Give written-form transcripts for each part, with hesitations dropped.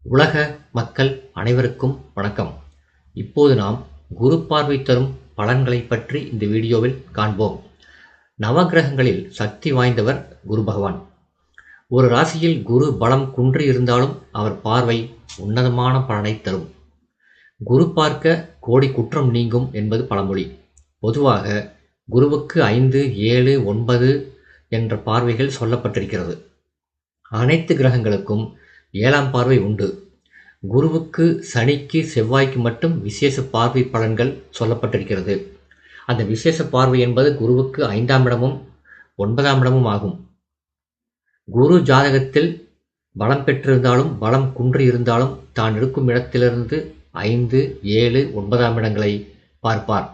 உலக மக்கள் அனைவருக்கும் வணக்கம். இப்போது நாம் குரு பார்வை தரும் பலன்களை பற்றி இந்த வீடியோவில் காண்போம். நவகிரகங்களில் சக்தி வாய்ந்தவர் குரு பகவான். ஒரு ராசியில் குரு பலம் குன்றி இருந்தாலும் அவர் பார்வை உன்னதமான பலனை தரும். குரு பார்க்க கோடி குற்றம் நீங்கும் என்பது பழமொழி. பொதுவாக குருவுக்கு 5, 7, 9 என்ற பார்வைகள் சொல்லப்பட்டிருக்கிறது. அனைத்து கிரகங்களுக்கும் 7ஆம் பார்வை உண்டு. குருவுக்கு, சனிக்கு, செவ்வாய்க்கு மட்டும் விசேஷ பார்வை பலன்கள் சொல்லப்பட்டிருக்கிறது. அந்த விசேஷ பார்வை என்பது குருவுக்கு 5ஆம் இடமும் 9ஆம் இடமும் ஆகும். குரு ஜாதகத்தில் பலம் பெற்றிருந்தாலும் பலம் குன்றி இருந்தாலும் தான் இருக்கும் இடத்திலிருந்து 5, 7, 9ஆம் இடங்களை பார்ப்பார்.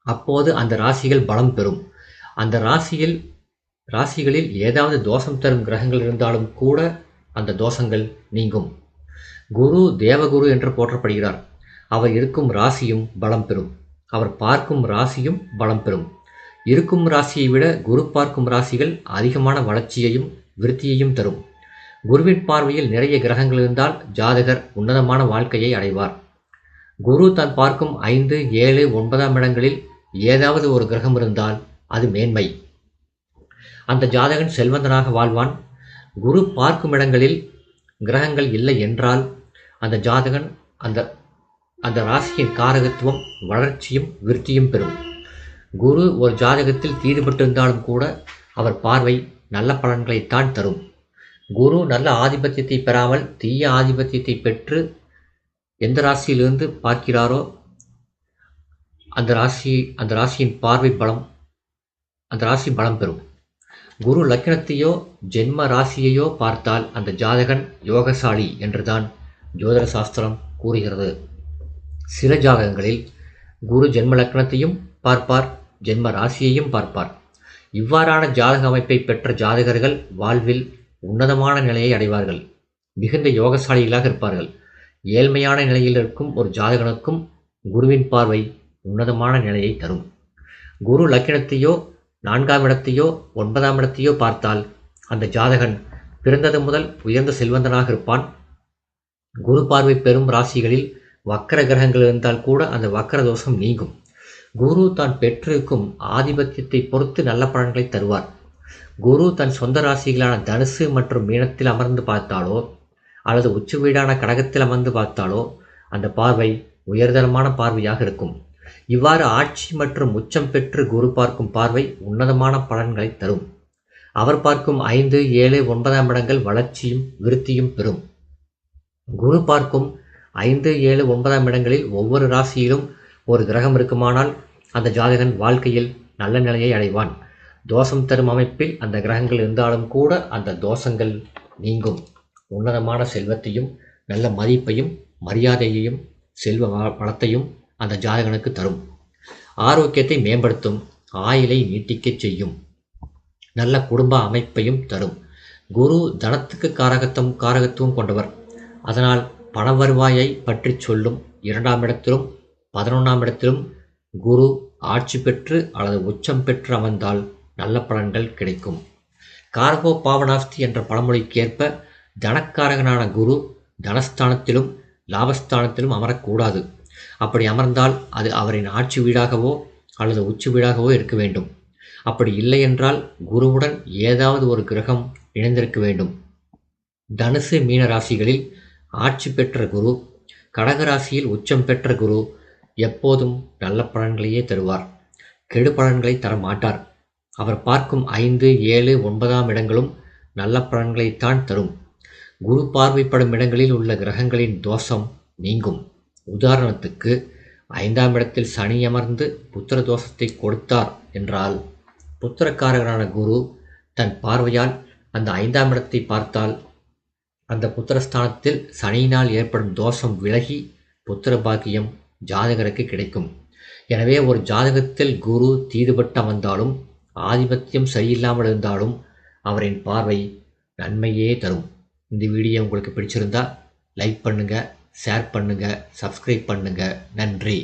அப்போது அந்த ராசிகள் பலம் பெறும். அந்த ராசிகளில் ஏதாவது தோஷம் தரும் கிரகங்கள் இருந்தாலும் கூட அந்த தோஷங்கள் நீங்கும். குரு தேவகுரு என்று போற்றப்படுகிறார். அவர் இருக்கும் ராசியும் பலம் பெறும். அவர் பார்க்கும் ராசியும் பலம் பெறும். இருக்கும் ராசியை விட குரு பார்க்கும் ராசிகள் அதிகமான வளர்ச்சியையும் விருத்தியையும் தரும். குருவின் பார்வையில் நிறைய கிரகங்கள் இருந்தால் ஜாதகர் உன்னதமான வாழ்க்கையை அடைவார். குரு தான் பார்க்கும் 5, 7, 9ஆம் இடங்களில் ஏதாவது ஒரு கிரகம் இருந்தால் அது மேன்மை. அந்த ஜாதகன் செல்வந்தனாக வாழ்வான். குரு பார்க்கும் இடங்களில் கிரகங்கள் இல்லை என்றால் அந்த ஜாதகன் அந்த ராசியின் காரகத்துவம் வளர்ச்சியும் விருத்தியும் பெறும். குரு ஒரு ஜாதகத்தில் தீடுபட்டிருந்தாலும் கூட அவர் பார்வை நல்ல பலன்களைத்தான் தரும். குரு நல்ல ஆதிபத்தியத்தை பெறாமல் தீய ஆதிபத்தியத்தை பெற்று எந்த ராசியிலிருந்து பார்க்கிறாரோ அந்த ராசியின் பார்வை பலம், அந்த ராசி பலம் பெறும். குரு லக்னத்தையோ ஜென்ம ராசியையோ பார்த்தால் அந்த ஜாதகன் யோகசாலி என்றுதான் ஜோதிட சாஸ்திரம் கூறுகிறது. சில ஜாதகங்களில் குரு ஜென்ம லக்னத்தையும் பார்ப்பார், ஜென்ம ராசியையும் பார்ப்பார். இவ்வாறான ஜாதக அமைப்பை பெற்ற ஜாதகர்கள் வாழ்வில் உன்னதமான நிலையை அடைவார்கள். மிகுந்த யோகசாலிகளாக இருப்பார்கள். ஏழ்மையான நிலையில் இருக்கும் ஒரு ஜாதகனுக்கும் குருவின் பார்வை உன்னதமான நிலையை தரும். குரு லக்னத்தையோ 4ஆம் இடத்தையோ 9ஆம் இடத்தையோ பார்த்தால் அந்த ஜாதகன் பிறந்தது முதல் உயர்ந்த செல்வந்தனாக இருப்பான். குரு பார்வை பெறும் ராசிகளில் வக்கர கிரகங்கள் இருந்தால் கூட அந்த வக்கர தோஷம் நீங்கும். குரு தான் பெற்றிருக்கும் ஆதிபத்தியத்தை பொறுத்து நல்ல பலன்களை தருவார். குரு தன் சொந்த ராசிகளான தனுசு மற்றும் மீனத்தில் அமர்ந்து பார்த்தாலோ அல்லது உச்ச வீடான கடகத்தில் அமர்ந்து பார்த்தாலோ அந்த பார்வை உயர்தரமான பார்வையாக இருக்கும். இவ்வாறு ஆட்சி மற்றும் உச்சம் பெற்று குரு பார்க்கும் பார்வை உன்னதமான பலன்களை தரும். அவர் பார்க்கும் 5, 7, 9ஆம் இடங்கள் வளர்ச்சியும் விருத்தியும் பெறும். குரு பார்க்கும் 5, 7, 9ஆம் இடங்களில் ஒவ்வொரு ராசியிலும் ஒரு கிரகம் இருக்குமானால் அந்த ஜாதகன் வாழ்க்கையில் நல்ல நிலையை அடைவான். தோஷம் தரும் அமைப்பில் அந்த கிரகங்கள் இருந்தாலும் கூட அந்த தோஷங்கள் நீங்கும். உன்னதமான செல்வத்தையும் நல்ல மதிப்பையும் மரியாதையையும் செல்வ வளத்தையும் அந்த ஜாதகனுக்கு தரும். ஆரோக்கியத்தை மேம்படுத்தும். ஆயுளை நீட்டிக்கச் செய்யும். நல்ல குடும்ப அமைப்பையும் தரும். குரு தனத்துக்கு காரகத்துவம் கொண்டவர். அதனால் பண வருவாயை பற்றி சொல்லும் 2ஆம் இடத்திலும் 11ஆம் இடத்திலும் குரு ஆட்சி பெற்று அல்லது உச்சம் பெற்று அமர்ந்தால் நல்ல பலன்கள் கிடைக்கும். காரகோ பாவனாஸ்தி என்ற பழமொழிக்கேற்ப தனக்காரகனான குரு தனஸ்தானத்திலும் லாபஸ்தானத்திலும் அமரக்கூடாது. அப்படி அமர்ந்தால் அது அவரின் ஆட்சி வீடாகவோ அல்லது உச்சி வீடாகவோ இருக்க வேண்டும். அப்படி இல்லை என்றால் குருவுடன் ஏதாவது ஒரு கிரகம் இணைந்திருக்க வேண்டும். தனுசு மீன ராசிகளில் ஆட்சி பெற்ற குரு, கடகராசியில் உச்சம் பெற்ற குரு எப்போதும் நல்ல பலன்களையே தருவார். கெடு பலன்களை தர மாட்டார். அவர் பார்க்கும் 5, 7, 9ஆம் இடங்களும் நல்ல பலன்களைத்தான் தரும். குரு பார்வைப்படும் இடங்களில் உள்ள கிரகங்களின் தோஷம் நீங்கும். உதாரணத்துக்கு 5ஆம் இடத்தில் சனி அமர்ந்து புத்திர தோஷத்தை கொடுத்தார் என்றால் புத்திரக்காரகரான குரு தன் பார்வையால் அந்த 5ஆம் இடத்தை பார்த்தால் அந்த புத்திரஸ்தானத்தில் சனியினால் ஏற்படும் தோஷம் விலகி புத்திர பாக்கியம் ஜாதகருக்கு கிடைக்கும். எனவே ஒரு ஜாதகத்தில் குரு தீதுபட்டு அமர்ந்தாலும் ஆதிபத்தியம் சரியில்லாமல் இருந்தாலும் அவரின் பார்வை நன்மையே தரும். இந்த வீடியோ உங்களுக்கு பிடிச்சிருந்தா லைக் பண்ணுங்கள், ஷேர் பண்ணுங்கள், சப்ஸ்கிரைப் பண்ணுங்கள். நன்றி.